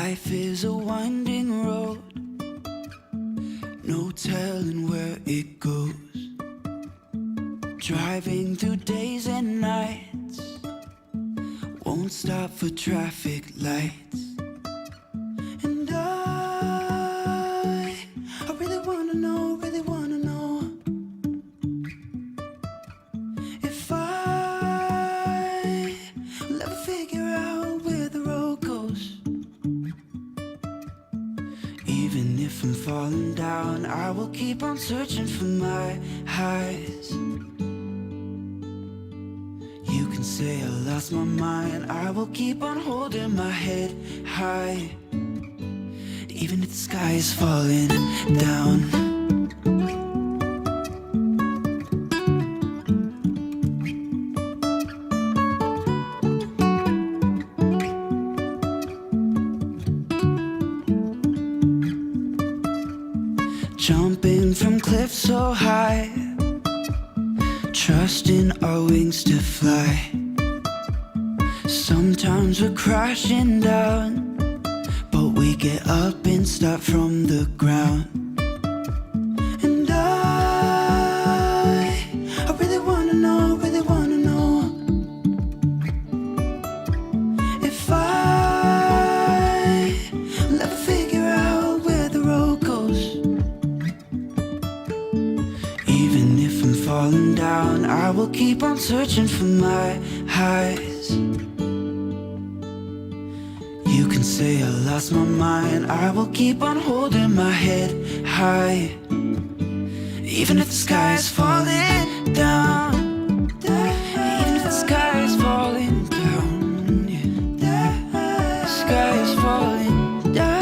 Life is a winding road, no telling where it goes. Driving through days and nights, won't stop for traffic lights. And I really wanna know if I will ever figure out where the road goes. Even if I'm falling down, I will keep on searching for my highs. You can say I lost my mind, I will keep on holding my head high. Even if the sky is falling down. Jumping from cliffs so high, trusting our wings to fly. Sometimes we're crashing down, but we get up and start from the ground. And I really wanna know if I will ever figure out where the road goes. Even if I'm falling down, I will keep on searching for my highs. You can say I lost my mind, I will keep on holding my head high. Even if the sky is falling down, even if the sky is falling down, yeah. The sky is falling down.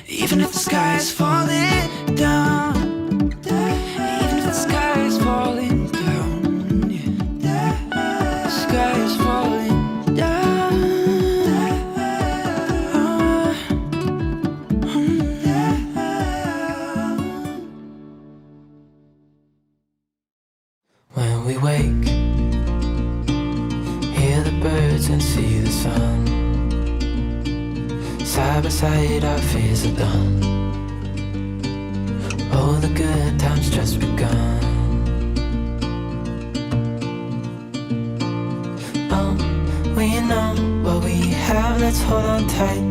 Even if the sky is falling down, even if the sky is falling down, yeah. The sky is falling down. When we wake, hear the birds and see the sun. Side by side our fears are done. Oh, the good times just begun. Oh, we know what we have, let's hold on tight.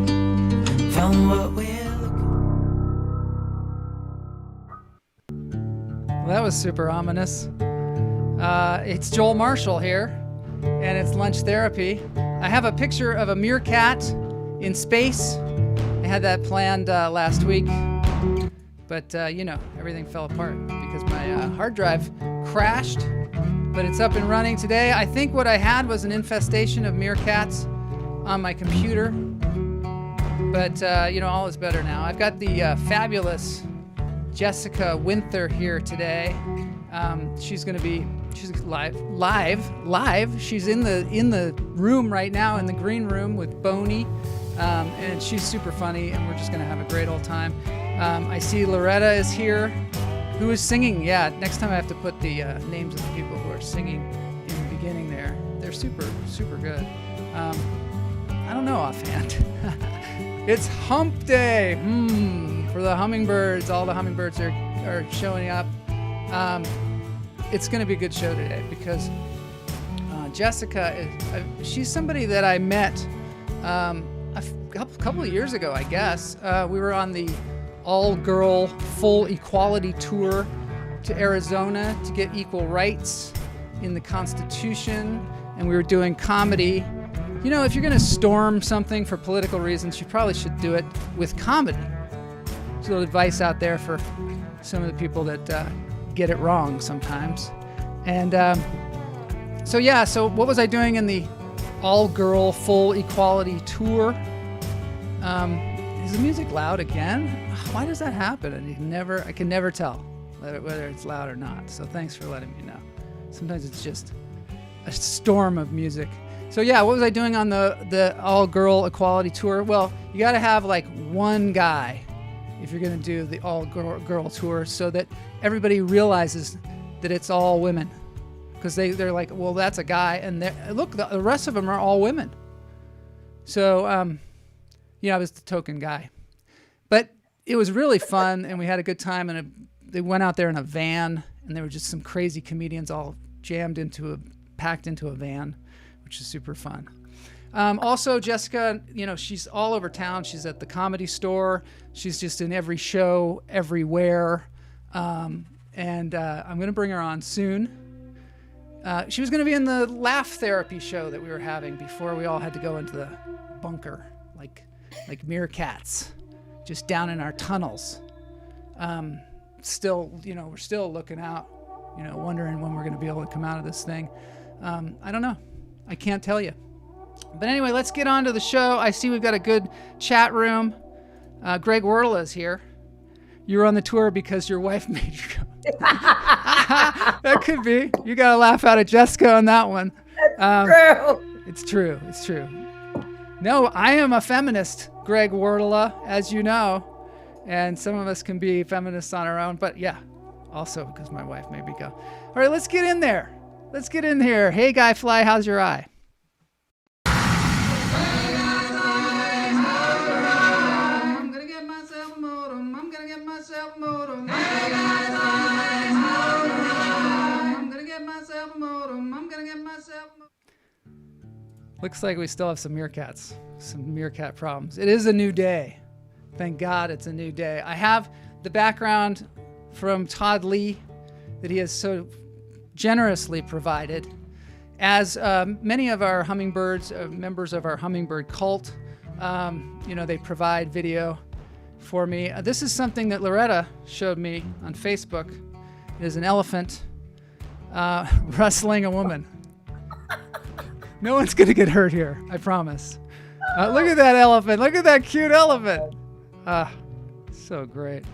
Found what we're looking. Well, that was super ominous. It's Joel Marshall here, and it's Lunch Therapy. I have a picture of a meerkat in space. I had that planned last week, but everything fell apart because my hard drive crashed, but it's up and running today. I think what I had was an infestation of meerkats on my computer, but all is better now. I've got the fabulous Jessica Winther here today. She's live. She's in the room right now, in the green room with Boney. And she's super funny, and we're just going to have a great old time. I see Loretta is here, who is singing. Yeah, next time I have to put the names of the people who are singing in the beginning there. They're super, super good. I don't know offhand. It's hump day for the hummingbirds. All the hummingbirds are showing up. It's going to be a good show today because Jessica, she's somebody that I met a couple of years ago, I guess. We were on the all-girl full equality tour to Arizona to get equal rights in the Constitution, and we were doing comedy. If you're going to storm something for political reasons, you probably should do it with comedy. There's a little advice out there for some of the people that get it wrong sometimes. And so what was I doing in the all-girl full equality tour? Is the music loud again? Why does that happen? I can never tell whether it's loud or not. So thanks for letting me know. Sometimes it's just a storm of music. So yeah, what was I doing on the all-girl equality tour? Well, you got to have like one guy if you're going to do the all-girl tour, so that everybody realizes that it's all women. Because they're like, well, that's a guy, and look, the rest of them are all women. So, I was the token guy. But it was really fun, and we had a good time, and they went out there in a van, and there were just some crazy comedians all packed into a van, which is super fun. Also, Jessica, she's all over town. She's at the Comedy Store. She's just in every show, everywhere. And I'm going to bring her on soon. She was going to be in the laugh therapy show that we were having before we all had to go into the bunker, like meerkats, just down in our tunnels. Still, we're still looking out, wondering when we're going to be able to come out of this thing. I don't know. I can't tell you. But anyway, let's get on to the show. I see we've got a good chat room. Greg Wordle is here. You were on the tour because your wife made you go. That could be. You got to laugh out at Jessica on that one. True. It's true. It's true. No, I am a feminist, Greg Wordle, as you know. And some of us can be feminists on our own. But yeah, also because my wife made me go. All right, let's get in there. Let's get in here. Hey, Guy Fly, how's your eye? I'm gonna get myself a modem. I'm gonna get myself a modem. I'm gonna get myself a modem. I'm gonna get myself a modem. Looks like we still have some meerkat problems. It is a new day. Thank God it's a new day. I have the background from Todd Lee that he has so generously provided. As many of our hummingbirds, members of our hummingbird cult, they provide video for me. This is something that Loretta showed me on Facebook. It is an elephant wrestling a woman. No one's going to get hurt here, I promise. Look at that elephant. Look at that cute elephant. So great.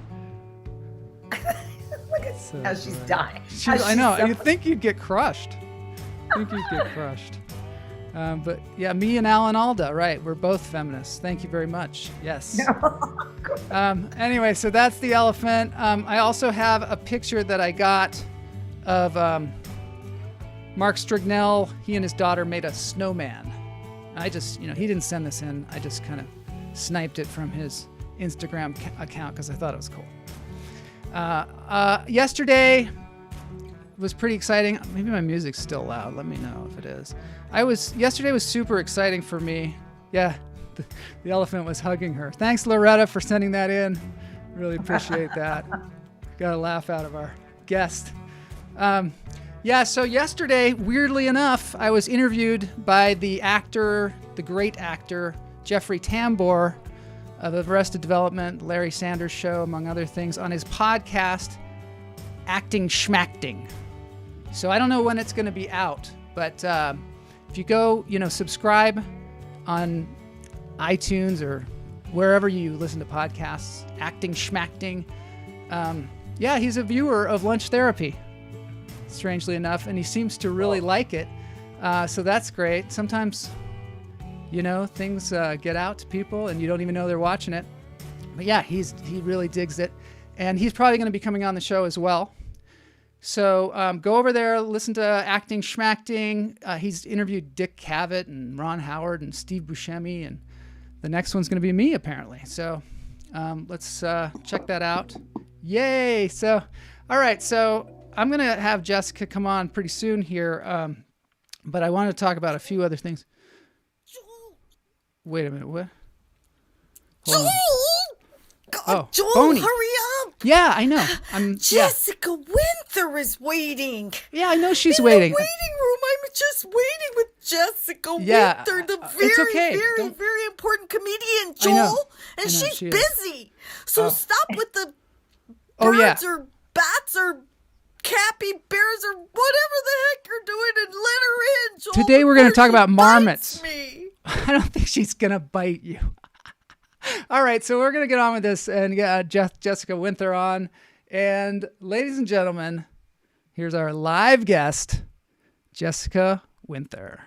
Look at how she's dying. I know. You'd think you'd get crushed. But yeah, me and Alan Alda, right? We're both feminists. Thank you very much. Yes. Anyway, so that's the elephant. I also have a picture that I got of Mark Strignell. He and his daughter made a snowman. I just, he didn't send this in. I just kind of sniped it from his Instagram account because I thought it was cool. Yesterday was pretty exciting. Maybe my music's still loud. Let me know if it is. Yesterday was super exciting for me. Yeah, the elephant was hugging her. Thanks, Loretta, for sending that in. Really appreciate that. Got a laugh out of our guest. So yesterday, weirdly enough, I was interviewed by the great actor, Jeffrey Tambor, of Arrested Development, Larry Sanders Show, among other things, on his podcast, Acting Schmacting. So I don't know when it's going to be out, but if you go, subscribe on iTunes or wherever you listen to podcasts, Acting Schmacting. He's a viewer of Lunch Therapy, strangely enough, and he seems to really like it. So that's great. Sometimes, things get out to people and you don't even know they're watching it. But yeah, he really digs it. And he's probably going to be coming on the show as well. So go over there, listen to Acting Schmacting. He's interviewed Dick Cavett and Ron Howard and Steve Buscemi, and the next one's going to be me, apparently. So let's check that out. Yay! So, all right, so I'm going to have Jessica come on pretty soon here, but I want to talk about a few other things. Wait a minute, what? Joel! God, Joel, Boney. hurry up! Yeah, I know. Jessica Winther is waiting. Yeah, I know she's in waiting. In the waiting room, I'm just waiting with Jessica Winther, the very important comedian, Joel. And she's busy. So stop with the birds or bats or cappy bears or whatever the heck you're doing and let her in, Joel. Today we're going to talk about marmots. Me. I don't think she's going to bite you. All right, so we're going to get on with this and get Jessica Winther on. And ladies and gentlemen, here's our live guest, Jessica Winther.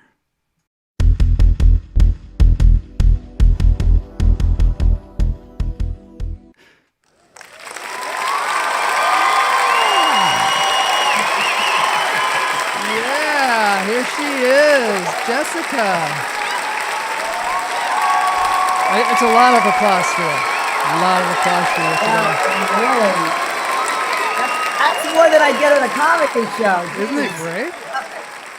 Jessica. It's a lot of applause for it. A lot of applause for it. Really? That's more than I get at a comedy show. Isn't it great?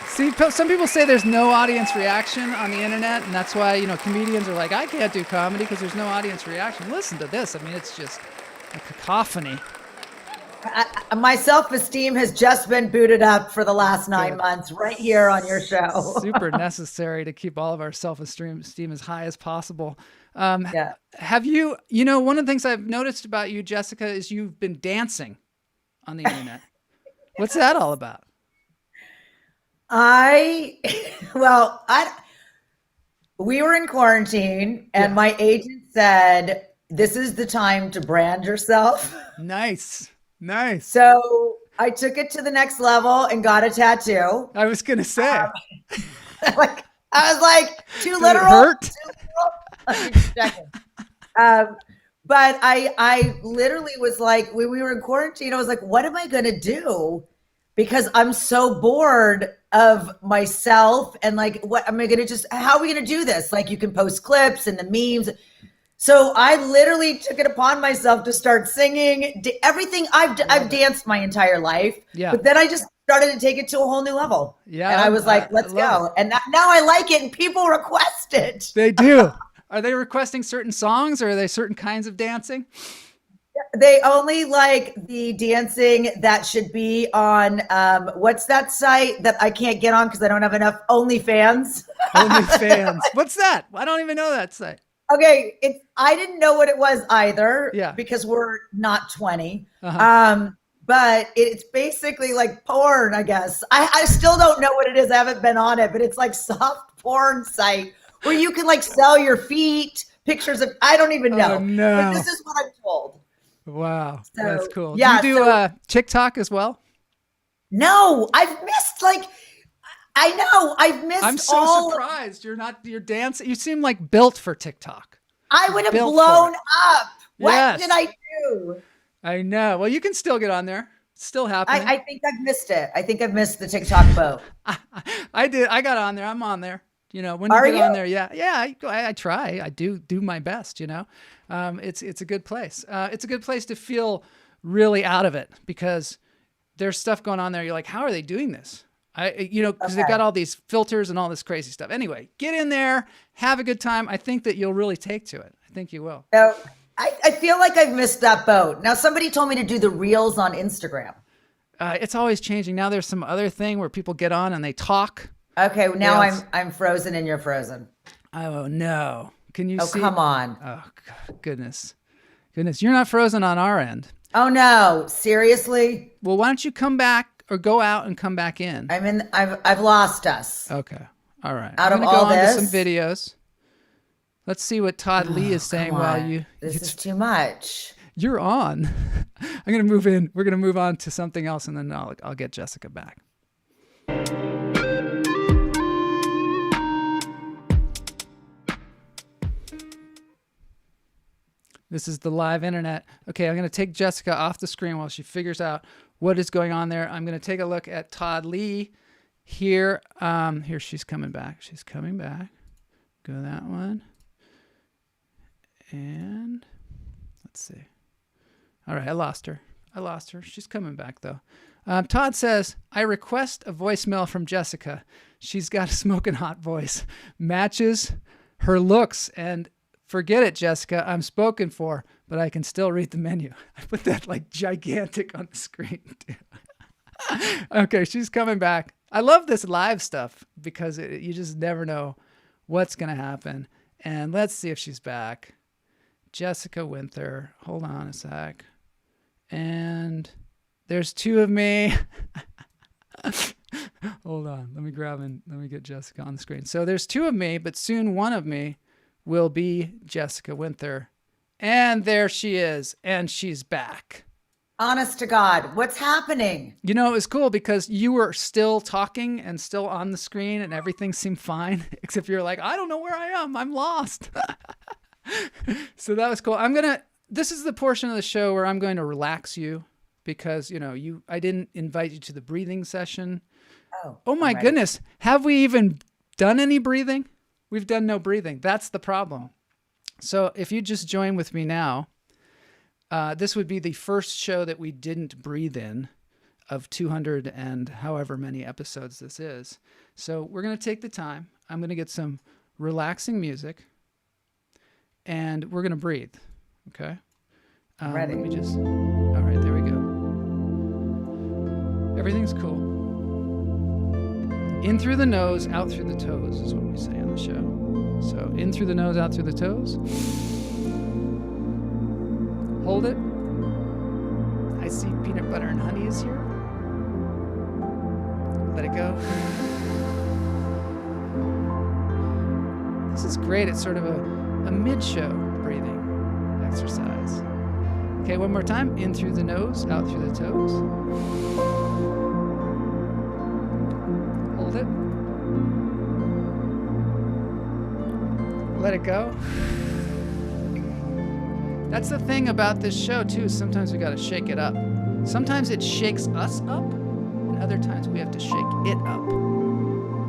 See, some people say there's no audience reaction on the internet, and that's why, comedians are like, I can't do comedy because there's no audience reaction. Listen to this. I mean, it's just a cacophony. My self-esteem has just been booted up for the last 9 months right here on your show. Super necessary to keep all of our self-esteem as high as possible. Have you, one of the things I've noticed about you, Jessica, is you've been dancing on the internet. What's that all about? We were in quarantine and my agent said, this is the time to brand yourself. Nice. So I took it to the next level and got a tattoo. I was going to say. I was like, too literal. Hurt? But I literally was like, when we were in quarantine, I was like, what am I going to do? Because I'm so bored of myself and like, what am I going to how are we going to do this? Like you can post clips and the memes. So I literally took it upon myself to start singing everything. I've danced my entire life, but then I just started to take it to a whole new level. Yeah. And I was like, let's go. And now I like it and people request it. They do. Are they requesting certain songs or are they certain kinds of dancing? They only like the dancing that should be on, what's that site that I can't get on because I don't have enough OnlyFans? OnlyFans. What's that? I don't even know that site. Okay, I didn't know what it was either because we're not 20. But it's basically like porn, I guess. I still don't know what it is. I haven't been on it, but it's like soft porn site where you can like sell your feet, pictures of, I don't even know. Oh, no. But this is what I'm told. Wow, so, that's cool. Yeah, do you do TikTok as well? No, I've missed I've missed. I'm so surprised you're dancing. You seem like built for TikTok. I would have blown up. What did I do? I know. Well, you can still get on there. It's still happening. I think I've missed it. I think I've missed the TikTok boat. I did. I got on there. I'm on there. When you get on there, I try. I do my best. It's a good place. It's a good place to feel really out of it because there's stuff going on there. You're like, how are they doing this? Because they've got all these filters and all this crazy stuff. Anyway, get in there, have a good time. I think that you'll really take to it. I think you will. So I feel like I've missed that boat. Now, somebody told me to do the reels on Instagram. It's always changing. Now there's some other thing where people get on and they talk. Okay, now I'm frozen and you're frozen. Oh, no. Can you see? Oh, come on. Oh, goodness. You're not frozen on our end. Oh, no. Seriously? Well, why don't you come back or go out and come back in? I've lost us. Okay. All right. I'm going to go on to some videos. Let's see what Todd Lee is saying while you... This is too much. You're on. I'm going to move in. We're going to move on to something else, and then I'll get Jessica back. This is the live internet. Okay, I'm going to take Jessica off the screen while she figures out what is going on there. I'm going to take a look at Todd Lee here. Here, she's coming back. Go that one. And let's see. All right, I lost her. She's coming back, though. Todd says, I request a voicemail from Jessica. She's got a smoking hot voice. Matches her looks and... Forget it, Jessica. I'm spoken for, but I can still read the menu. I put that like gigantic on the screen. Okay, she's coming back. I love this live stuff because you just never know what's going to happen. And let's see if she's back. Jessica Winther. Hold on a sec. And there's two of me. Hold on. Let me get Jessica on the screen. So there's two of me, but soon one of me will be Jessica Winther. And there she is. And she's back. Honest to God, what's happening? It was cool because you were still talking and still on the screen and everything seemed fine, except you're like, I don't know where I am. I'm lost. So that was cool. This is the portion of the show where I'm going to relax you because, I didn't invite you to the breathing session. Oh my goodness. Have we even done any breathing? We've done no breathing. That's the problem. So if you just join with me now, this would be the first show that we didn't breathe in of 200 and however many episodes this is. So we're going to take the time. I'm going to get some relaxing music and we're going to breathe. Okay. Ready. Let me just, all right, there we go. Everything's cool. In through the nose, out through the toes is what we say on the show. So in through the nose, out through the toes. Hold it. I see peanut butter and honey is here. Let it go. This is great. It's sort of a mid-show breathing exercise. Okay, one more time. In through the nose, out through the toes. Hold it. Let it go. That's the thing about this show, too, is sometimes we got to shake it up. Sometimes it shakes us up, and other times we have to shake it up.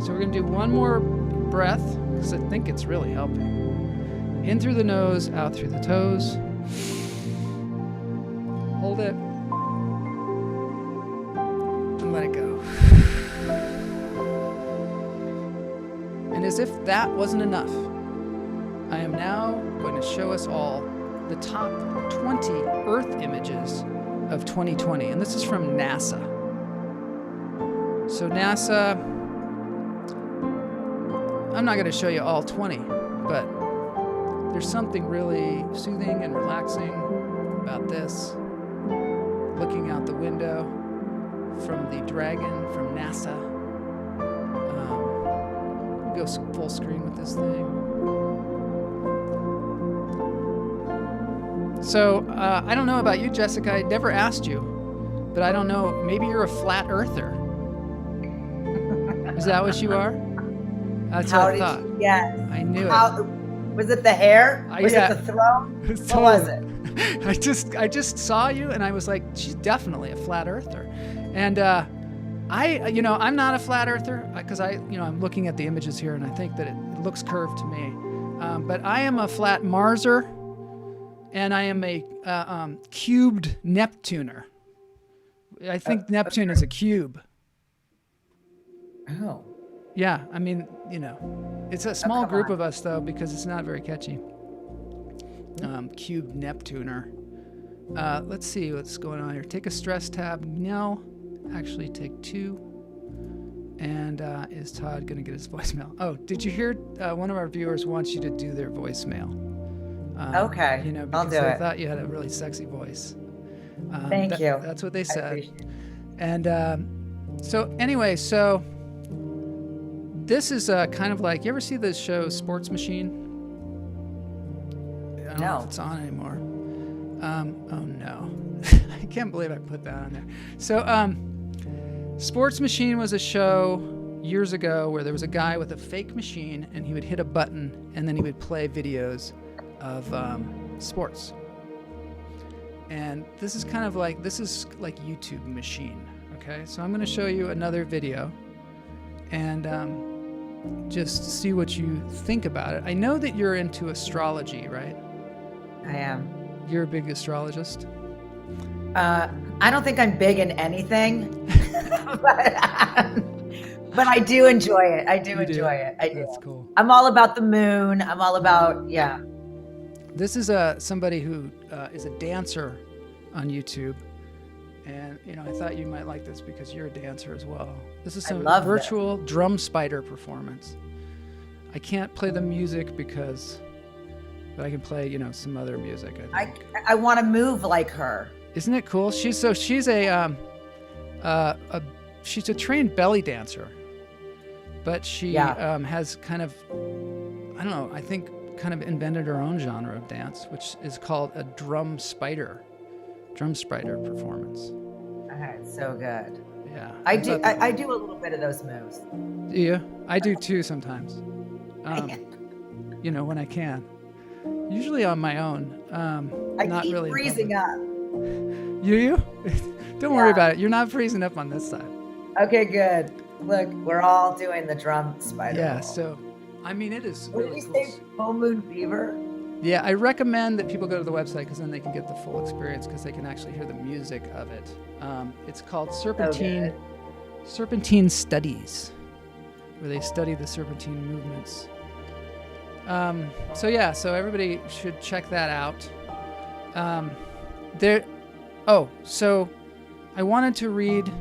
So we're going to do one more breath, because I think it's really helping. In through the nose, out through the toes. Hold it. And let it go. And as if that wasn't enough, I am now going to show us all the top 20 Earth images of 2020. And this is from NASA. So NASA, I'm not going to show you all 20, but there's something really soothing and relaxing about this. Looking out the window from the Dragon from NASA. Go full screen with this thing. So, I don't know about you, Jessica. I never asked you, but I don't know. Maybe you're a flat earther. Is that what you are? That's what I thought. Yes. I knew it. Was it the hair? Was it the throne? What was it? I just saw you and I was like, she's definitely a flat earther. And I'm not a flat earther because I'm looking at the images here and I think that it looks curved to me. But I am a flat Marser and I am a cubed Neptuner. I think Neptune is a cube. Oh. Yeah, I mean, it's a small group of us though because it's not very catchy. Cube Neptuner. Let's see what's going on here. Take a stress tab. No, actually take 2. And is Todd going to get his voicemail? Oh, did you hear one of our viewers wants you to do their voicemail? Okay, because I'll do it. I thought you had a really sexy voice. Thank you. That's what they said. And so anyway, so this is kind of like, you ever see the show Sports Machine? I don't know if it's on anymore. Oh no. I can't believe I put that on there. So Sports Machine was a show years ago where there was a guy with a fake machine and he would hit a button and then he would play videos of sports. And this is like YouTube Machine. Okay, so I'm going to show you another video and just see what you think about it. I know that you're into astrology, right? I am. You're a big astrologist? I don't think I'm big in anything, but I do enjoy it. I do enjoy it. I do. That's cool. I'm all about the moon. I'm all about, yeah. This is somebody who is a dancer on YouTube. And, I thought you might like this because you're a dancer as well. This is some virtual drum spider performance. I can't play the music but I can play, some other music. I want to move like her. Isn't it cool? She's a trained belly dancer, but she has kind of, I don't know, I think kind of invented her own genre of dance, which is called a drum spider performance. It's so good. Yeah. I do a little bit of those moves. Do you? I do too sometimes. When I can. Usually on my own. I not keep really freezing up. You? Don't worry about it. You're not freezing up on this side. Okay, good. Look, we're all doing the drum spider. Yeah, roll. so I mean, it is What really did cool. you say? Full moon fever? Yeah, I recommend that people go to the website because then they can get the full experience because they can actually hear the music of it. It's called Serpentine Studies, where they study the serpentine movements. So everybody should check that out. So I wanted to read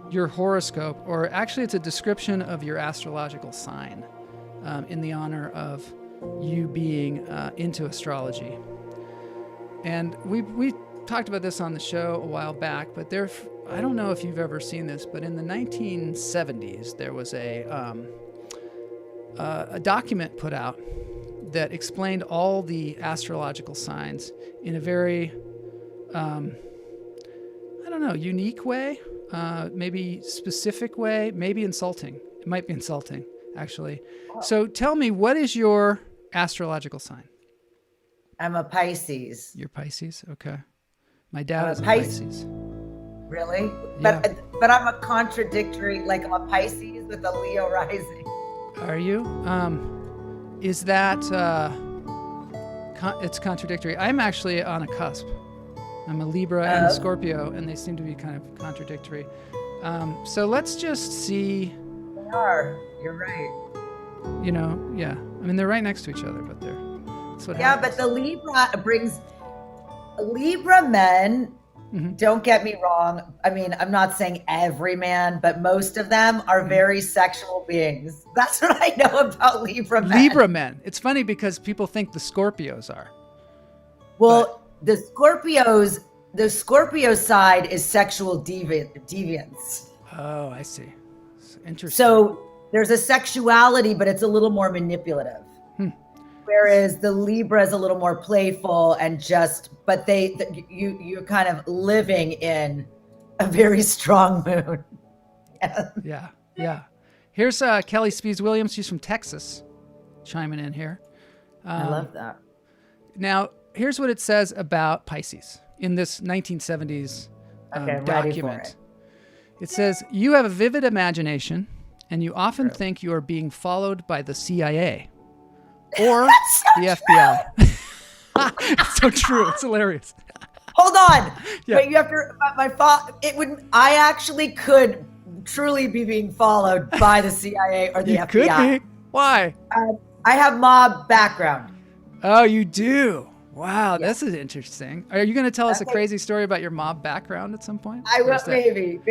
your horoscope, or actually it's a description of your astrological sign, in the honor of you being into astrology. And we talked about this on the show a while back, but I don't know if you've ever seen this, but in the 1970s there was a document put out that explained all the astrological signs in a very unique way, maybe specific way, maybe insulting. It might be insulting, actually. So tell me, what is your astrological sign? I'm a Pisces. You're Pisces? Okay. My dad is a Pisces. Pisces. Really? Yeah. But I'm a contradictory, like I'm a Pisces with a Leo rising. Are you? Is that, it's contradictory. I'm actually on a cusp. I'm a Libra and a Scorpio, and they seem to be kind of contradictory. So let's just see. They are. You're right. Yeah. I mean, they're right next to each other, but that's what But happens. the Libra men, don't get me wrong. I mean, I'm not saying every man, but most of them are very sexual beings. That's what I know about Libra men. Libra men. It's funny because people think the Scorpios are. Well, the Scorpio side is sexual deviance. Oh, I see. Interesting. So there's a sexuality, but it's a little more manipulative. Whereas the Libra is a little more playful and but you're kind of living in a very strong moon. Yeah. Here's Kelly Spees Williams. She's from Texas, chiming in here. I love that. Now, here's what it says about Pisces in this 1970s document. It says, you have a vivid imagination, and you often think you are being followed by the CIA or the FBI. It's so true. It's hilarious. Hold on. Yeah. Wait, you have to, I actually could truly be being followed by the CIA or the FBI. Could be. Why? I have mob background. Oh, you do? Wow, this is interesting. Are you going to tell us a crazy story about your mob background at some point? I will, maybe.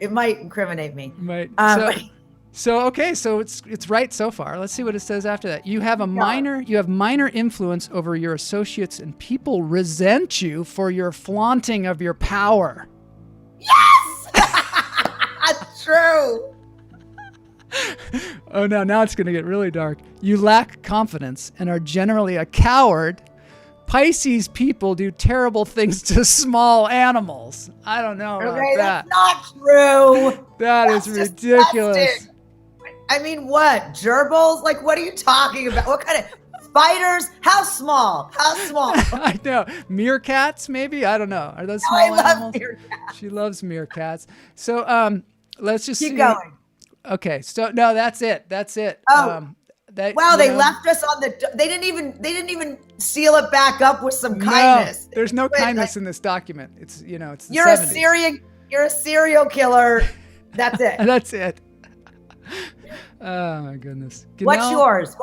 It might incriminate me. Right. So it's right so far. Let's see what it says after that. You have minor influence over your associates, and people resent you for your flaunting of your power. Yes! That's true. Oh no, now it's going to get really dark. You lack confidence and are generally a coward. Pisces people do terrible things to small animals. I don't know about that. That's not true. That's ridiculous. Disgusting. I mean, what? Gerbils? Like, what are you talking about? What kind of spiders? How small? I know. Meerkats, maybe? I don't know. Are those small animals? I love meerkats. She loves meerkats. So let's just keep going. Okay. So no, that's it. Oh. They left us on the. They didn't even seal it back up with some kindness. There's no kindness in this document. It's it's. You're 70s. You're a serial killer. That's it. That's it. Oh my goodness. What's yours?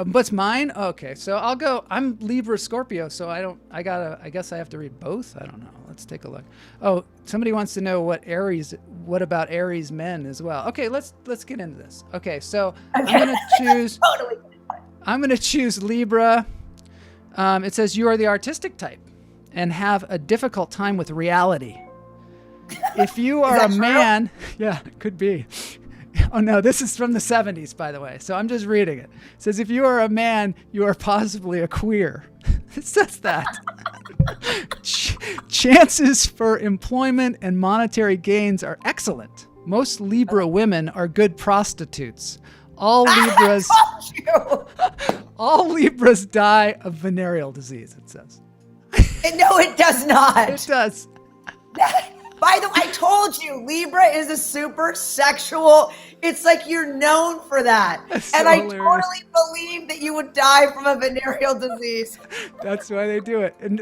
What's mine? Okay, so I'll go. I'm Libra Scorpio, so I guess I have to read both. I don't know. Let's take a look. Oh, somebody wants to know what about Aries men as well. Okay, let's get into this. Okay, so I'm gonna choose. Totally. I'm gonna choose Libra. It says you are the artistic type and have a difficult time with reality. If you are a man, yeah, could be. Oh no, this is from the 70s, by the way. So I'm just reading it. It says, if you are a man, you are possibly a queer. It says that. Chances for employment and monetary gains are excellent. Most Libra women are good prostitutes. All Libras die of venereal disease, it says. No, it does not. It does. By the way, I told you, Libra is a super sexual. It's like you're known for that. That's and so I hilarious. totally believe that you would die from a venereal disease. That's why they do it. And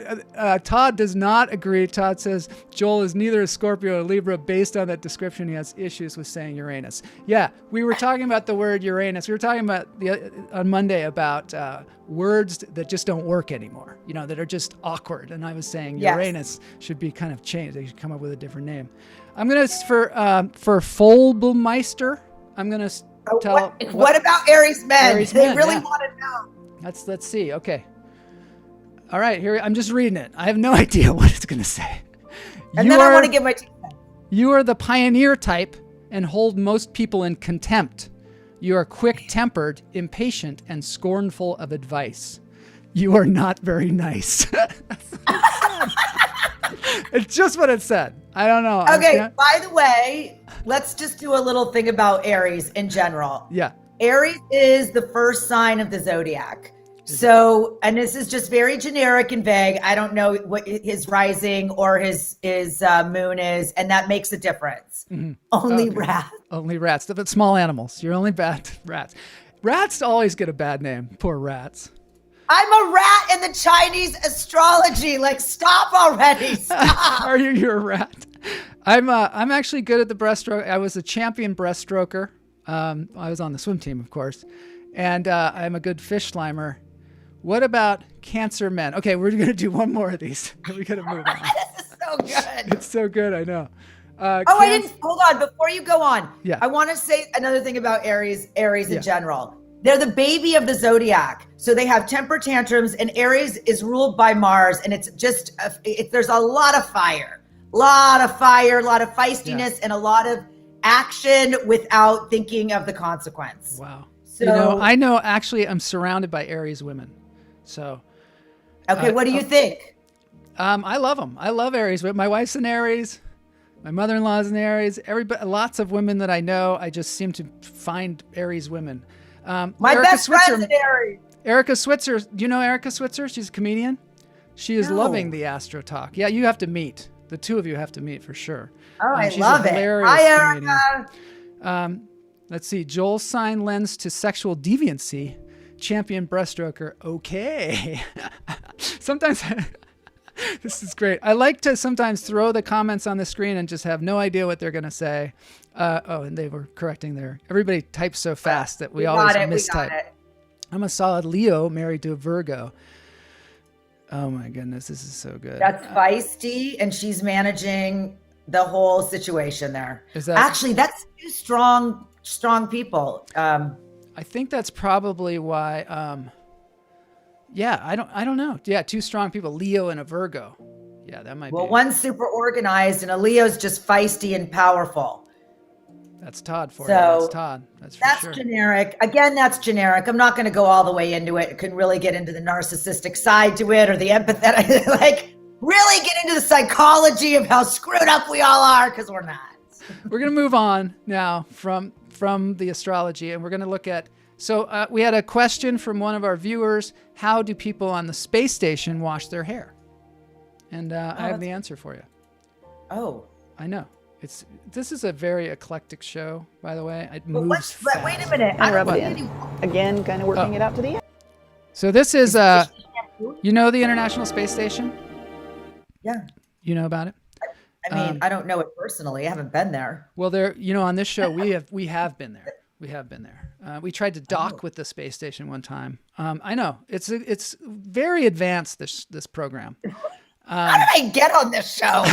Todd does not agree. Todd says Joel is neither a Scorpio or Libra. Based on that description, he has issues with saying Uranus. Yeah, we were talking about the word Uranus. We were talking about on Monday about words that just don't work anymore, that are just awkward. And I was saying Uranus should be kind of changed. They should come up with a different name. I'm going to, for Folbelmeister, I'm going to tell. What about Aries men? Aries they men, really yeah. want to know. Let's see. Okay. All right, here I'm just reading it. I have no idea what it's going to say. And then I want to give my 2 cents. You are the pioneer type and hold most people in contempt. You are quick-tempered, impatient, and scornful of advice. You are not very nice. It's just what it said. I don't know. Okay, by the way, let's just do a little thing about Aries in general. Yeah. Aries is the first sign of the zodiac. So, and this is just very generic and vague. I don't know what his rising or his moon is, and that makes a difference. Mm-hmm. Only rats. Only rats. The small animals. You're only bad rats. Rats always get a bad name. Poor rats. I'm a rat in the Chinese astrology. Like, stop already. Stop. Are you? You're a rat. I'm actually good at the breaststroke. I was a champion breaststroker. I was on the swim team, of course, and I'm a good fish slimer. What about Cancer men? Okay, we're going to do one more of these. We got to move on. This is so good. It's so good, I know. I didn't. Hold on, before you go on. Yeah. I want to say another thing about Aries in general. They're the baby of the zodiac. So they have temper tantrums, and Aries is ruled by Mars, and it's just, there's a lot of fire, a lot of feistiness, and a lot of action without thinking of the consequence. Wow. So, I know actually I'm surrounded by Aries women. So. Okay, what do you think? I love them. I love Aries. My wife's an Aries. My mother-in-law's an Aries. Lots of women that I know, I just seem to find Aries women. My Erica best Switzer, friend's an Aries. Erica Switzer. Do you know Erica Switzer? She's a comedian. She is loving the Astro Talk. Yeah, you have to meet. The two of you have to meet for sure. Oh, I she's love a it. hilarious Hi, comedian. Erica. Let's see. Joel's sign lends to sexual deviancy. Champion breaststroker. Okay. Sometimes this is great. I like to sometimes throw the comments on the screen and just have no idea what they're going to say. And they were correcting there. Everybody types so fast that we always mistype. I'm a solid Leo married to a Virgo. Oh my goodness, this is so good. That's feisty, and she's managing the whole situation there. Is that actually that's two strong people? I think that's probably why. I don't know. Yeah, two strong people, Leo and a Virgo. Yeah, that might be. Well, one's super organized, and a Leo's just feisty and powerful. That's Todd for you. That's Todd. That's for sure. Generic. Again, that's generic. I'm not going to go all the way into it. It can really get into the narcissistic side to it or the empathetic, like really get into the psychology of how screwed up we all are, because we're not. We're going to move on now from the astrology, and we're going to look at, so we had a question from one of our viewers. How do people on the space station wash their hair? And I have the answer for you. Oh. I know. This is a very eclectic show, by the way. It moves fast. But wait a minute. Again, kind of working it out to the end. So this is, you know the International Space Station? Yeah. You know about it? I mean, I don't know it personally. I haven't been there. Well, on this show, we have been there. We have been there. We tried to dock with the space station one time. I know it's very advanced, this program. How did I get on this show?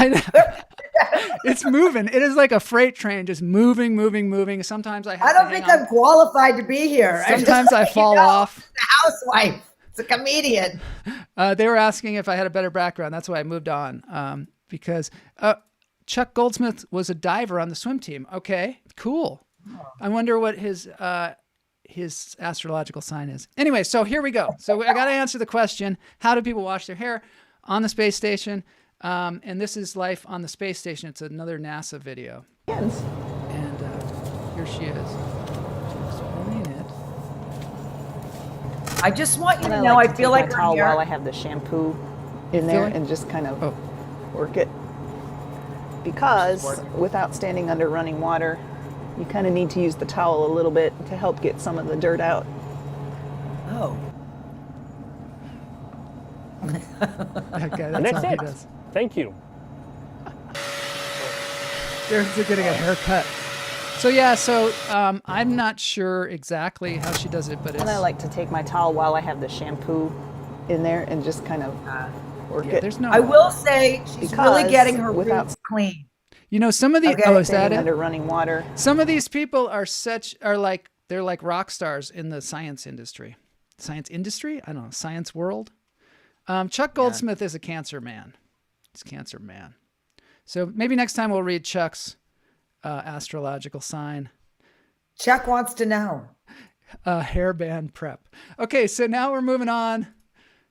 It's moving. It is like a freight train, just moving. Sometimes I don't think I'm qualified to be here. Sometimes I fall off. It's a housewife. It's a comedian. They were asking if I had a better background. That's why I moved on. Because Chuck Goldsmith was a diver on the swim team. Okay, cool. I wonder what his astrological sign is. Anyway, so here we go. So I got to answer the question: how do people wash their hair on the space station? And this is life on the space station. It's another NASA video. And here she is. She's explaining it. I just want you to know, I feel like while I have the shampoo in there and just kind of work it. because without standing under running water, you kind of need to use the towel a little bit to help get some of the dirt out. Oh. Okay, that's all he does. Thank you. They're getting a haircut. So I'm not sure exactly how she does it, but it's... And I like to take my towel while I have the shampoo in there and just kind of work it. There's no... I will say she's really getting her roots clean. You know, some of the... Okay, is that it? Under running water. Some of these people they're like rock stars in the science industry. Science industry? I don't know. Science world. Chuck Goldsmith is a cancer man. He's a cancer man. So maybe next time we'll read Chuck's astrological sign. Chuck wants to know. Hairband prep. Okay, so now we're moving on.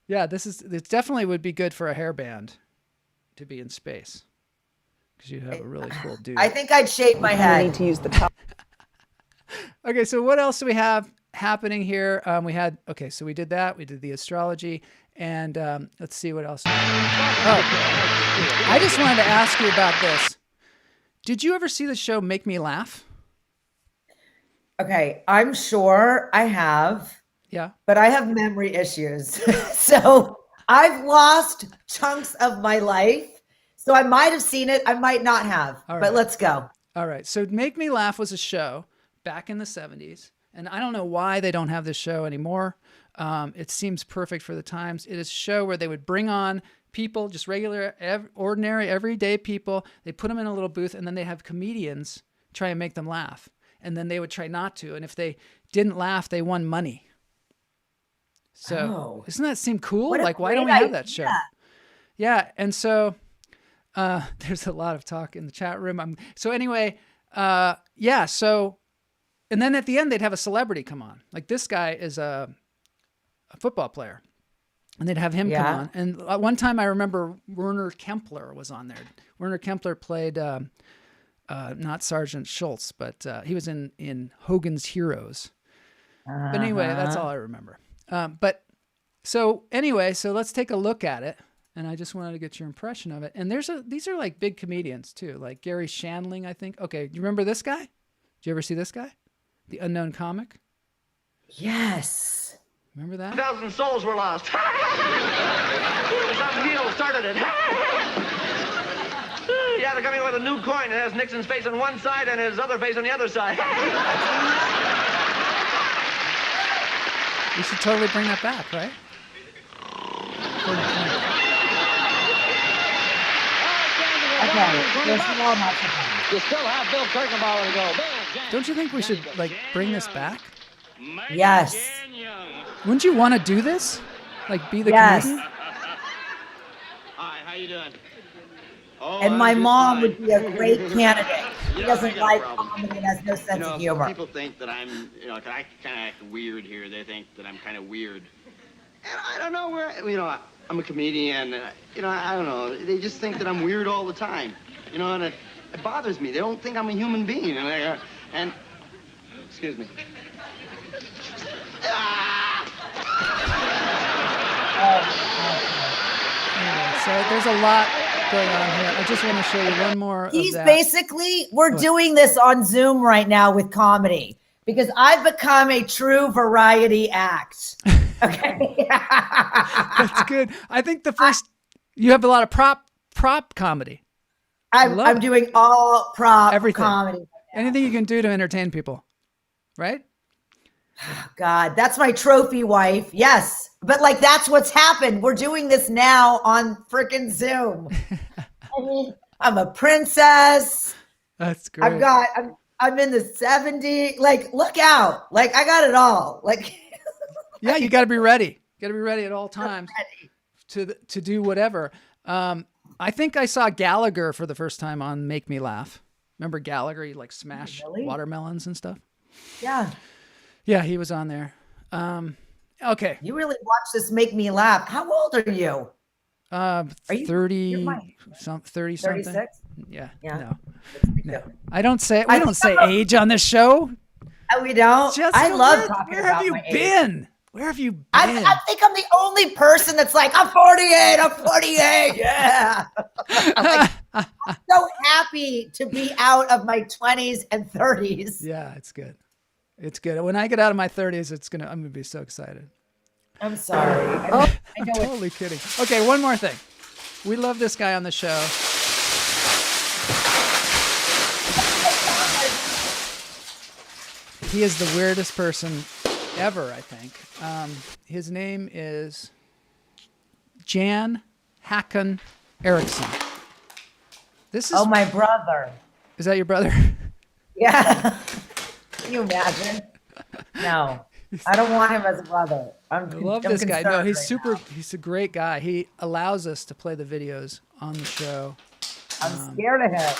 Yeah, it definitely would be good for a hairband to be in space because you have a really cool dude. I think I'd shave my head. I need to use the towel. Okay, so what else do we have happening here? So we did that. We did the astrology. And let's see what else. I just wanted to ask you about this. Did you ever see the show Make Me Laugh? Okay, I'm sure I have. Yeah. But I have memory issues. So I've lost chunks of my life. So I might have seen it. I might not have. But let's go. All right. So Make Me Laugh was a show back in the 70s. And I don't know why they don't have this show anymore. It seems perfect for the times. It is a show where they would bring on people, just regular, ordinary, everyday people. They put them in a little booth, and then they have comedians try and make them laugh. And then they would try not to. And if they didn't laugh, they won money. So doesn't that seem cool? Like, why don't we have that show? Yeah. And so there's a lot of talk in the chat room. And then at the end, they'd have a celebrity come on. Like this guy is a football player. And they'd have him come on. And one time I remember Werner Kempler was on there. Werner Kempler played not Sergeant Schultz, but he was in Hogan's Heroes. But anyway, that's all I remember. So let's take a look at it. And I just wanted to get your impression of it. And these are like big comedians too, like Gary Shandling, I think. Okay, do you remember this guy? Did you ever see this guy? The unknown comic? Yes. Remember that? 1,000 souls were lost. Some hero started it. Yeah, they're coming with a new coin. It has Nixon's face on one side and his other face on the other side. We should totally bring that back, right? You still have Bill Kirkenbauer to go. Don't you think we should bring this back? Yes. Wouldn't you want to do this? Like be the comedian? Hi, how you doing? And my mom would be a great candidate. She doesn't like comedy and has no sense of humor. People think that I'm, I kind of act weird here. They think that I'm kind of weird. And I don't know where, I'm a comedian. I don't know. They just think that I'm weird all the time. And it bothers me. They don't think I'm a human being. And excuse me. Anyway, so there's a lot going on here. I just want to show you one more of that. We're doing this on Zoom right now with comedy because I've become a true variety act. Okay. That's good. I think you have a lot of prop comedy. I'm doing all prop everything. Comedy. Anything you can do to entertain people, right? God, that's my trophy wife. Yes. But that's what's happened. We're doing this now on freaking Zoom. I'm a princess. That's great. I'm in the 70s. Look out. I got it all. Yeah, you got to be ready. You got to be ready at all times to do whatever. I think I saw Gallagher for the first time on Make Me Laugh. Remember Gallagher? He smash watermelons and stuff. Yeah. Yeah, he was on there. Okay. You really watch this Make Me Laugh. How old are you? 30 something. 36? Yeah. No. We don't say age on this show. We don't. Jessica, I love talking where about have you my been? age. Where have you been? I think I'm the only person that's I'm 48. I'm 48. Yeah. so happy to be out of my 20s and 30s. Yeah, it's good. It's good. When I get out of my 30s, I'm gonna be so excited. I'm sorry. I'm totally kidding. Okay, one more thing. We love this guy on the show. He is the weirdest person ever, I think. His name is Jan Hakon Eriksson. This is my brother. Is that your brother? Yeah. Can you imagine? No, I don't want him as a brother. I love this guy. No, he's super. He's a great guy. He allows us to play the videos on the show. I'm scared of him.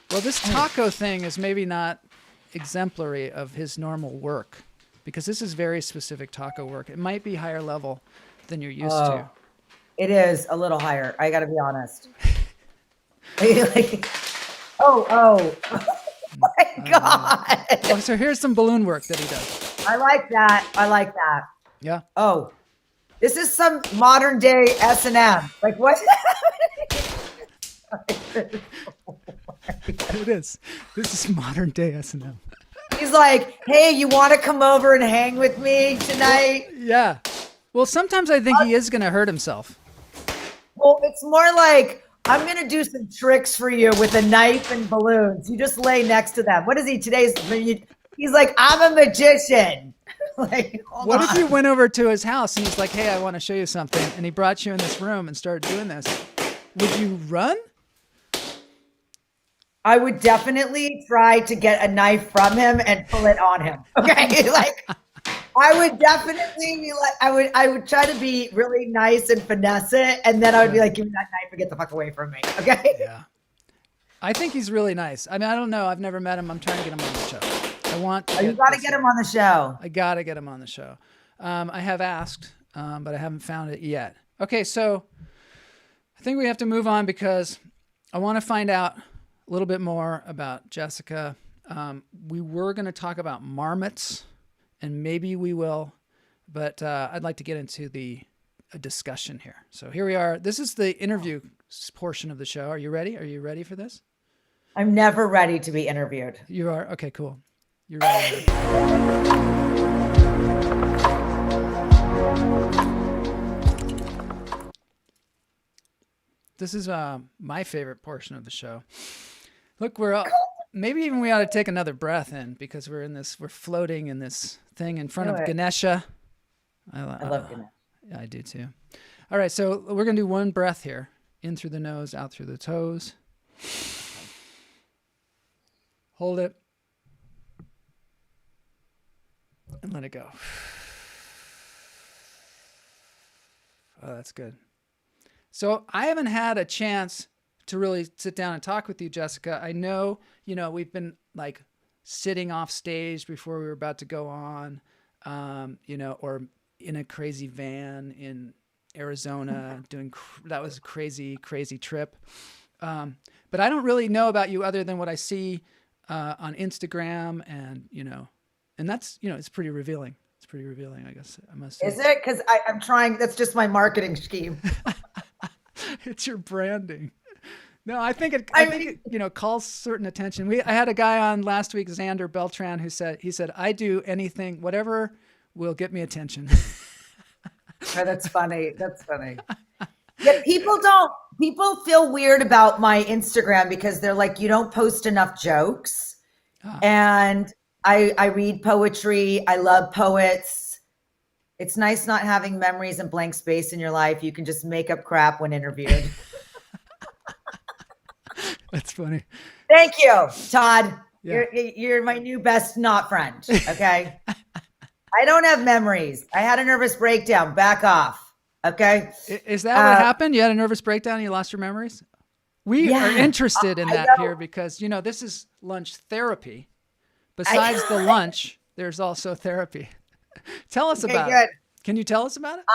Well, this taco thing is maybe not exemplary of his normal work, because this is very specific taco work. It might be higher level than you're used to. It is a little higher. I got to be honest. Oh my God. Oh, so here's some balloon work that he does. I like that. Yeah. Oh, this is some modern day S&M. Like what? It is. This is modern day S&M. He's like, hey, you want to come over and hang with me tonight? Yeah. Well, sometimes I think he is going to hurt himself. Well, it's more like, I'm going to do some tricks for you with a knife and balloons. You just lay next to them. What is he he's like, I'm a magician. Like, what if you went over to his house and he's like, hey, I want to show you something. And he brought you in this room and started doing this. Would you run? I would definitely try to get a knife from him and pull it on him. Okay. Like, I would definitely be like, I would try to be really nice and finesse it. And then I would be like, give me that knife and get the fuck away from me. Okay. Yeah. I think he's really nice. I mean, I don't know. I've never met him. I'm trying to get him on the show. You got to get him on the show. I got to get him on the show. I have asked, but I haven't found it yet. Okay. So I think we have to move on because I want to find out a little bit more about Jessica. We were going to talk about marmots, and maybe we will, but I'd like to get into a discussion here. So here we are. This is the interview portion of the show. Are you ready? Are you ready for this? I'm never ready to be interviewed. You are? Okay, cool. You're ready. This is my favorite portion of the show. Look, maybe even we ought to take another breath in, because we're floating in this thing in front of Ganesha. I love Ganesha. Yeah, I do too. All right, so we're going to do one breath here. In through the nose, out through the toes. Hold it. And let it go. Oh, that's good. So I haven't had a chance to really sit down and talk with you, Jessica. I know, we've been like sitting off stage before we were about to go on, or in a crazy van in Arizona that was a crazy, crazy trip. But I don't really know about you other than what I see on Instagram, and that's, it's pretty revealing. It's pretty revealing, I guess I must say. Is it? Because I'm trying, that's just my marketing scheme. It's your branding. No, I think it calls certain attention. I had a guy on last week, Xander Beltran, who said, I do anything, whatever will get me attention. Oh, that's funny. That's funny. Yeah, people feel weird about my Instagram because they're like, you don't post enough jokes. And I read poetry. I love poets. It's nice not having memories and blank space in your life. You can just make up crap when interviewed. That's funny. Thank you, Todd. Yeah. You're my new best not friend. Okay. I don't have memories. I had a nervous breakdown. Back off. Okay. Is that what happened? You had a nervous breakdown and you lost your memories? We are interested in that here because, this is lunch therapy. Besides the lunch, there's also therapy. Tell us about it. Can you tell us about it?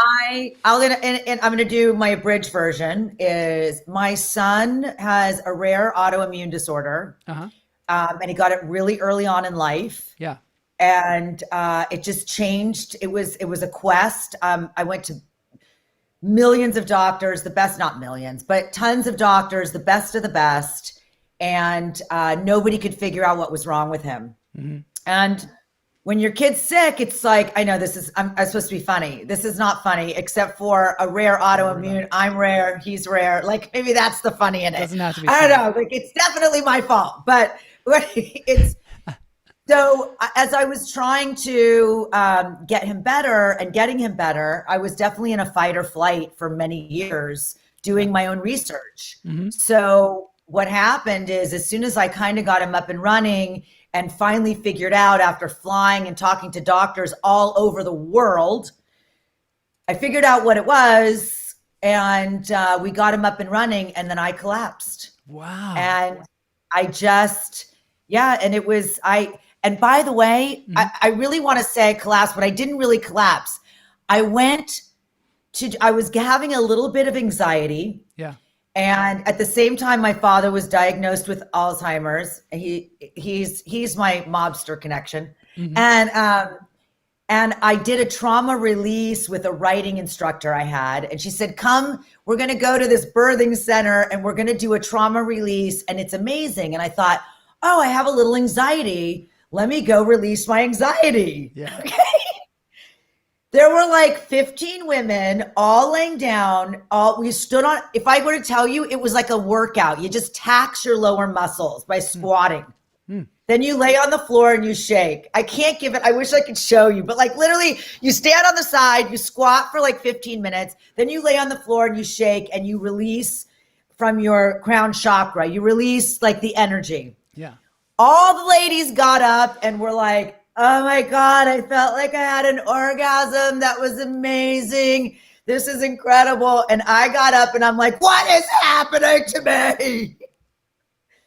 I'm gonna do my abridged version. Is my son has a rare autoimmune disorder, and he got it really early on in life. Yeah, and it just changed. It was a quest. I went to millions of doctors, the best, not millions, but tons of doctors, the best of the best. And nobody could figure out what was wrong with him. Mm-hmm. And when your kid's sick, it's like, I know this is, I'm supposed to be funny. This is not funny, except for a rare autoimmune. I'm rare, he's rare. Like, maybe that's the funny in it. Doesn't have to be I don't know. Like, it's definitely my fault. But it's, so as I was trying to get him better and getting him better, I was definitely in a fight or flight for many years doing my own research. Mm-hmm. So what happened is, as soon as I kind of got him up and running and finally figured out, after flying and talking to doctors all over the world, I figured out what it was, and we got him up and running, and then I collapsed. Wow. And I just, and it was, and by the way, mm-hmm. I really want to say I collapsed, but I didn't really collapse. I was having a little bit of anxiety. Yeah. And at the same time, my father was diagnosed with Alzheimer's. He's my mobster connection. Mm-hmm. And I did a trauma release with a writing instructor I had. And she said, come, we're going to go to this birthing center and we're going to do a trauma release. And it's amazing. And I thought, oh, I have a little anxiety. Let me go release my anxiety. Yeah. Okay. There were like 15 women all laying down. We stood on, if I were to tell you, it was like a workout. You just tax your lower muscles by squatting. Mm. Then you lay on the floor and you shake. I can't give it. I wish I could show you, but like literally you stand on the side, you squat for like 15 minutes. Then you lay on the floor and you shake and you release from your crown chakra. You release like the energy. Yeah. All the ladies got up and were like, oh my God, I felt like I had an orgasm. That was amazing. This is incredible. And I got up and I'm like, what is happening to me?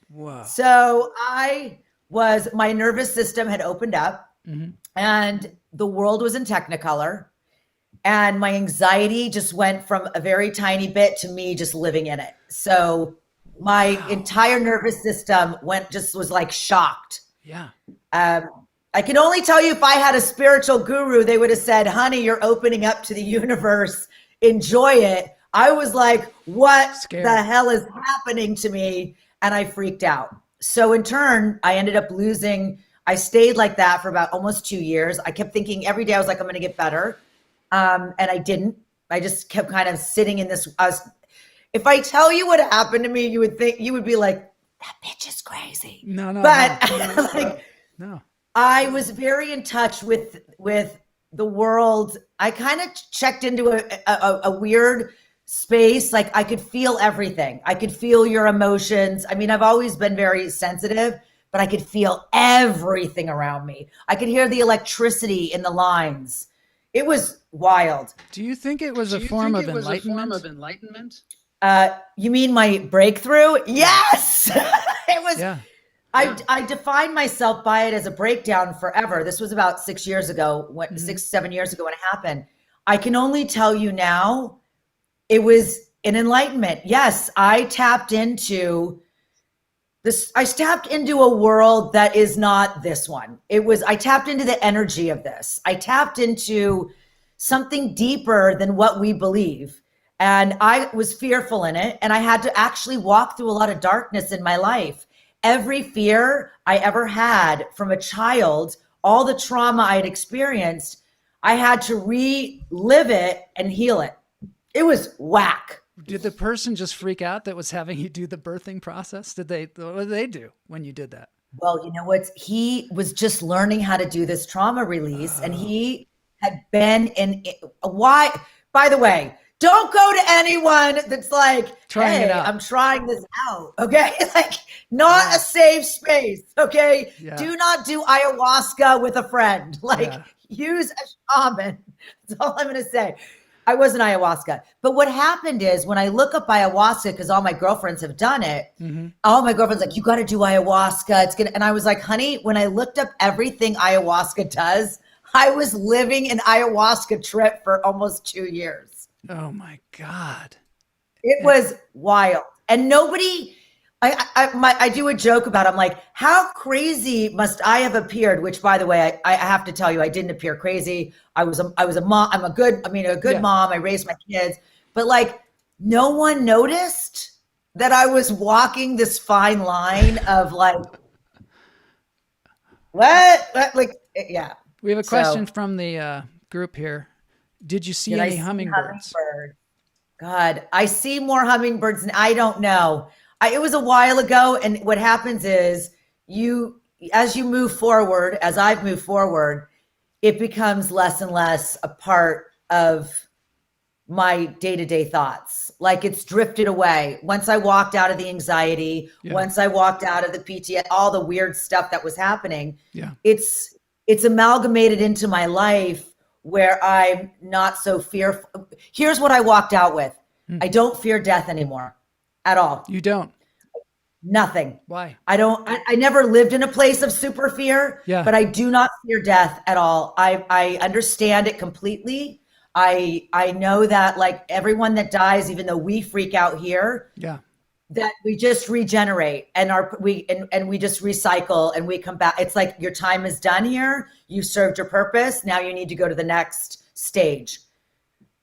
Wow. So my nervous system had opened up, mm-hmm. and the world was in Technicolor. And my anxiety just went from a very tiny bit to me just living in it. So my entire nervous system was like shocked. Yeah. I can only tell you, if I had a spiritual guru, they would have said, honey, you're opening up to the universe. Enjoy it. I was like, what the hell is happening to me? And I freaked out. So in turn, I ended up losing. I stayed like that for about almost 2 years. I kept thinking every day, I was like, I'm going to get better. And I didn't. I just kept kind of sitting in this. If I tell you what happened to me, you would be like, that bitch is crazy. No. Like, no. I was very in touch with the world. I kind of checked into a weird space. Like I could feel everything. I could feel your emotions. I mean, I've always been very sensitive, but I could feel everything around me. I could hear the electricity in the lines. It was wild. Do you think it was a form of enlightenment? You mean my breakthrough? Yes. It was. Yeah. I defined myself by it as a breakdown forever. This was about 6 years ago, 7 years ago when it happened. I can only tell you now, it was an enlightenment. Yes, I tapped into this. I tapped into a world that is not this one. I tapped into the energy of this. I tapped into something deeper than what we believe. And I was fearful in it. And I had to actually walk through a lot of darkness in my life. Every fear I ever had from a child, all the trauma I had experienced, I had to relive it and heal it. It was whack. Did the person just freak out that was having you do the birthing process? What did they do when you did that? Well, you know what? He was just learning how to do this trauma release, and he had been in why, by the way, don't go to anyone that's like, hey, I'm trying this out. Okay. Like not a safe space. Okay. Yeah. Do not do ayahuasca with a friend. Like use a shaman. That's all I'm going to say. I wasn't ayahuasca. But what happened is when I look up ayahuasca, because all my girlfriends have done it, mm-hmm. all my girlfriends like, you got to do ayahuasca. It's good. And I was like, honey, when I looked up everything ayahuasca does, I was living an ayahuasca trip for almost 2 years. Oh my God. It was wild. And nobody, I do a joke about it. I'm like, how crazy must I have appeared? Which, by the way, I have to tell you, I didn't appear crazy. I was a mom. I'm a good mom. I raised my kids, but like no one noticed that I was walking this fine line of like, what? Like, yeah. We have a question from the group here. Did you see any hummingbirds? God, I see more hummingbirds, and I don't know. It was a while ago, and what happens is as you move forward, as I've moved forward, it becomes less and less a part of my day-to-day thoughts. Like it's drifted away. Once I walked out of the anxiety, once I walked out of the PTSD, all the weird stuff that was happening, it's amalgamated into my life where I'm not so fearful. Here's what I walked out with. I don't fear death anymore at all. You don't? Nothing. Why? I never lived in a place of super fear, but I do not fear death at all. I understand it completely. I know that like everyone that dies, even though we freak out here, that we just regenerate and we just recycle and we come back. It's like your time is done here. You served your purpose. Now you need to go to the next stage.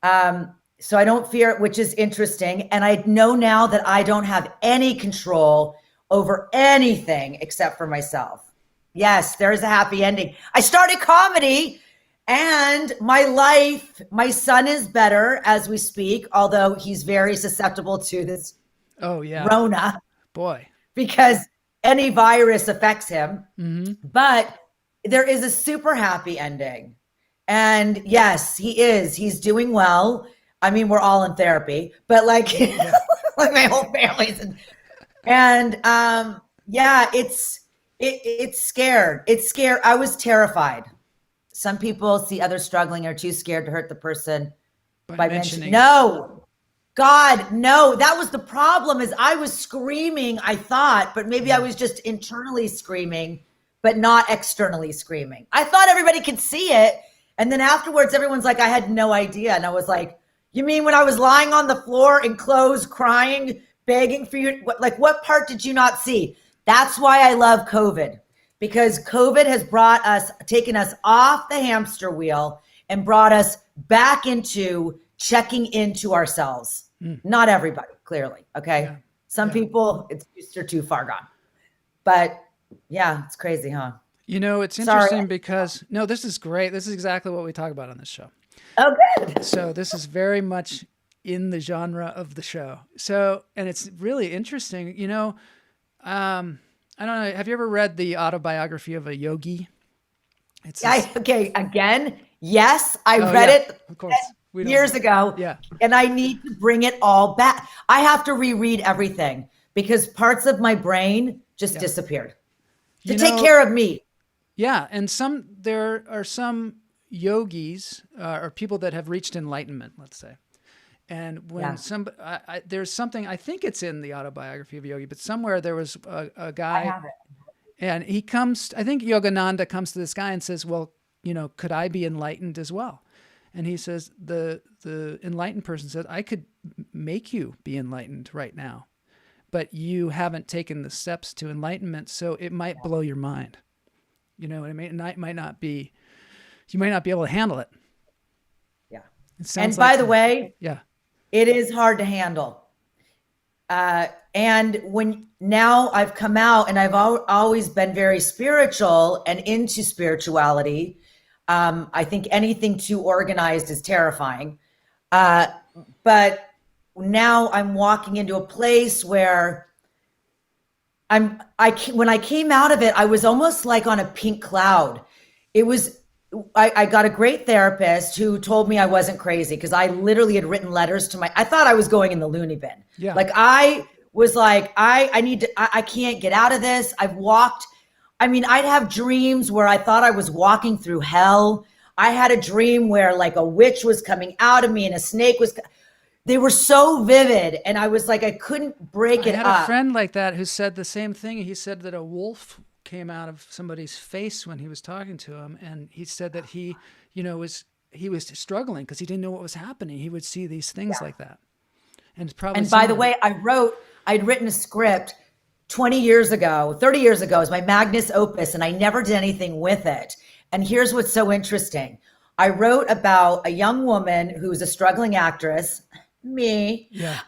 So I don't fear it, which is interesting. And I know now that I don't have any control over anything except for myself. Yes, there's a happy ending. I started comedy and my son is better as we speak, although he's very susceptible to this Rona. Boy. Because any virus affects him. Mm-hmm. But there is a super happy ending. And yes, he's doing well. I mean, we're all in therapy, but like, like my whole family's it's scared. It's scared. I was terrified. Some people see others struggling are too scared to hurt the person by mentioning. No, God, no. That was the problem is I was screaming, I thought, but maybe I was just internally screaming, but not externally screaming. I thought everybody could see it. And then afterwards, everyone's like, I had no idea. And I was like, you mean when I was lying on the floor in clothes, crying, begging for you? What part did you not see? That's why I love COVID, because COVID has taken us off the hamster wheel and brought us back into checking into ourselves. Not everybody, clearly. Okay. Yeah. Some people, they're too far gone. But yeah, it's crazy, huh? You know, it's interesting because, no, this is great. This is exactly what we talk about on this show. Oh, good. So this is very much in the genre of the show. So, and it's really interesting, you know, I don't know. Have you ever read the autobiography of a yogi? Again, yes, I read it of course. Years ago. Yeah. And I need to bring it all back. I have to reread everything because parts of my brain just disappeared to take care of me. Yeah. And there are some yogis or people that have reached enlightenment, let's say. And when there's something, I think it's in the autobiography of Yogi, but somewhere there was a guy, I have it. And he comes, I think Yogananda comes to this guy and says, well, you know, could I be enlightened as well? And he says, the enlightened person said, I could make you be enlightened right now, but you haven't taken the steps to enlightenment. So it might blow your mind. You know what I mean? And you might not be able to handle it. Yeah. And by the way, yeah, it is hard to handle. And when now I've come out and I've always been very spiritual and into spirituality. I think anything too organized is terrifying. But now I'm walking into a place where when I came out of it, I was almost like on a pink cloud. I got a great therapist who told me I wasn't crazy because I literally had written letters I thought I was going in the loony bin. Yeah. Like I was like, I can't get out of this. I'd have dreams where I thought I was walking through hell. I had a dream where like a witch was coming out of me and a snake they were so vivid. And I was like, I couldn't break it up. I had a friend like that who said the same thing. He said that a wolf came out of somebody's face when he was talking to him. And he said that he was struggling because he didn't know what was happening. He would see these things like that. And it's probably, and by the way, I'd written a script 20 years ago, 30 years ago as my magnus opus, and I never did anything with it. And here's what's so interesting. I wrote about a young woman who's a struggling actress, me, Yeah.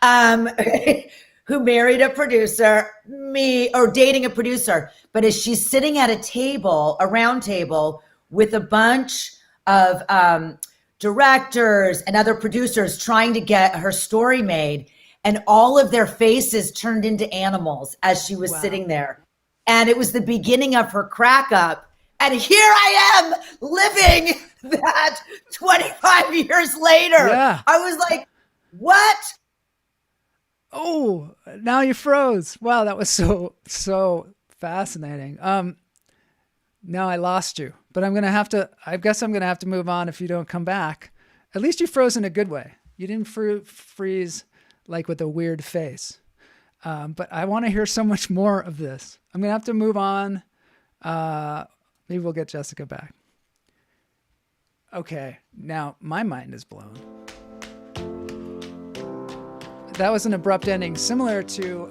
who married a producer, me, or dating a producer. But as she's sitting at a round table with a bunch of directors and other producers trying to get her story made, and all of their faces turned into animals as she was sitting there. And it was the beginning of her crack up. And here I am living that 25 years later. Yeah. I was like, what? Oh, now you froze. Wow, that was so fascinating. Now I lost you, but I guess I'm going to have to move on if you don't come back. At least you froze in a good way. You didn't freeze like with a weird face. But I want to hear so much more of this. I'm going to have to move on. Maybe we'll get Jessica back. Okay, now my mind is blown. That was an abrupt ending, similar to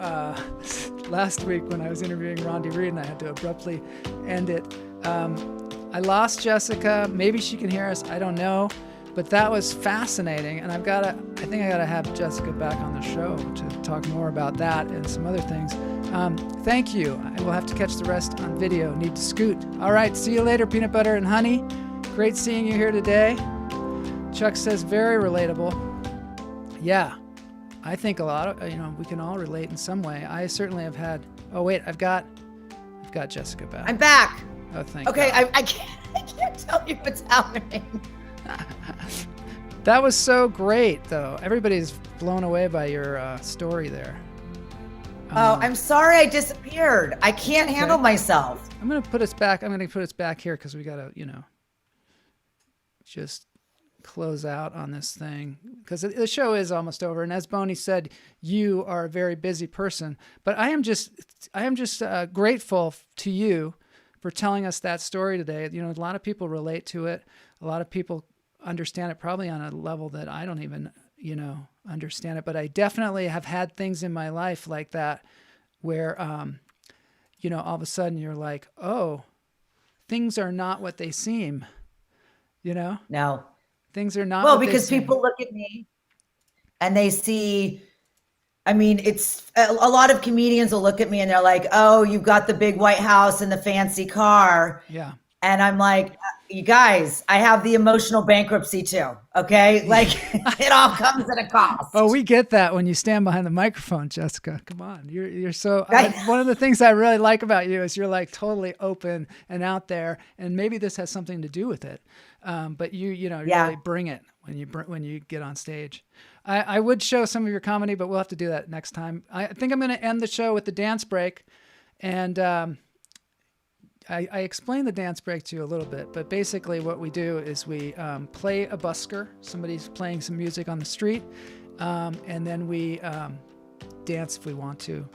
last week when I was interviewing Rondi Reed and I had to abruptly end it. I lost Jessica. Maybe she can hear us. I don't know. But that was fascinating. And I think I gotta have Jessica back on the show to talk more about that and some other things. Thank you. I will have to catch the rest on video. Need to scoot. All right, see you later, peanut butter and honey. Great seeing you here today. Chuck says very relatable. Yeah, I think a lot of, we can all relate in some way. I certainly have had, I've got Jessica back. I'm back. Oh, thank Okay, God. I can't tell you what's happening. That was so great, though. Everybody's blown away by your story there. I'm sorry I disappeared. I can't handle myself. I'm going to put us back. I'm going to put us back here because we got to, just close out on this thing because the show is almost over. And as Boney said, you are a very busy person, but I am just grateful to you for telling us that story today. A lot of people relate to it. A lot of people understand it probably on a level that I don't even, understand it. But I definitely have had things in my life like that where, all of a sudden you're like, oh, things are not what they seem, No. Things are not. Well, what because they seem. people look at me and they see, it's a lot of comedians will look at me and they're like, oh, you've got the big white house and the fancy car. Yeah. And I'm like, you guys, I have the emotional bankruptcy too. Okay. Like it all comes at a cost. Oh, we get that when you stand behind the microphone, Jessica. Come on. You're so, one of the things I really like about you is you're like totally open and out there. And maybe this has something to do with it. But you really bring it when you get on stage. I would show some of your comedy, but we'll have to do that next time. I think I'm going to end the show with the dance break. And, I explained the dance break to you a little bit, but basically what we do is we play a busker. Somebody's playing some music on the street, and then we dance if we want to.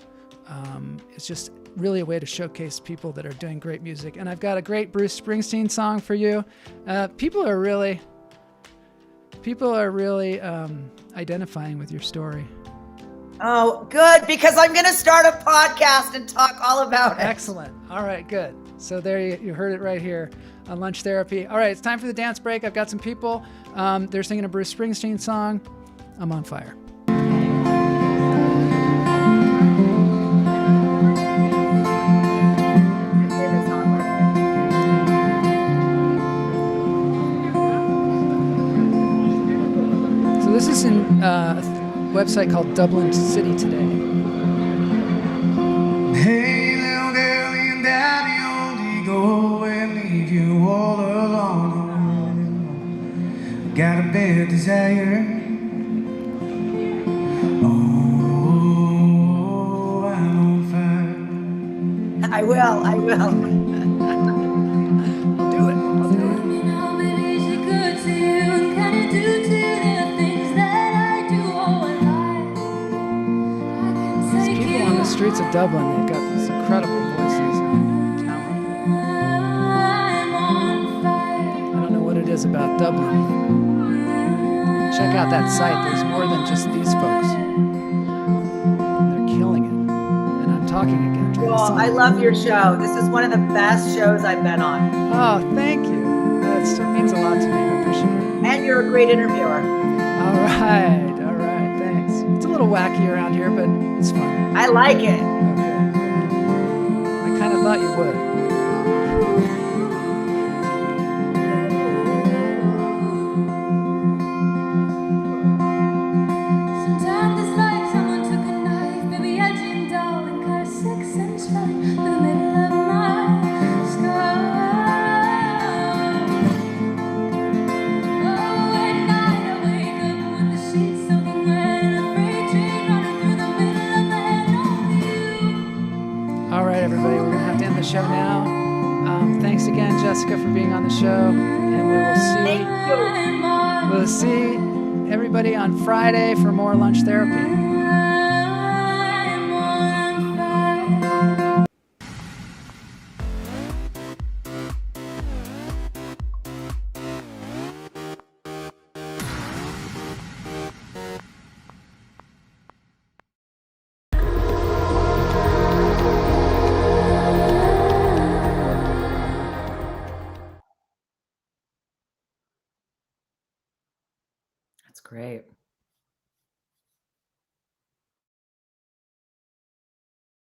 It's just really a way to showcase people that are doing great music. And I've got a great Bruce Springsteen song for you. People are really identifying with your story. Oh, good, because I'm going to start a podcast and talk all about it. Excellent. All right, good. So there you heard it right here on Lunch Therapy. All right, it's time for the dance break. I've got some people. They're singing a Bruce Springsteen song. I'm on fire. So this is in a website called Dublin City Today. Hey, little girl, and daddy only go and leave you all alone. Got a bad desire. Oh, I'm on fire. I will. Do it. I'll do it. These people on the streets of Dublin, they've got these incredible voices and talent. I don't know what it is about Dublin. Check out that site. There's more than just these folks. They're killing it. And I'm talking again. Well, I love your show. This is one of the best shows I've been on. Oh, thank you. That means a lot to me. I appreciate it. And you're a great interviewer. All right. Thanks. wacky around here, but it's fun. I like it. Okay. I kind of thought you would. The show now. Thanks again, Jessica, for being on the show, and we'll see everybody on Friday for more lunch therapy. That's great.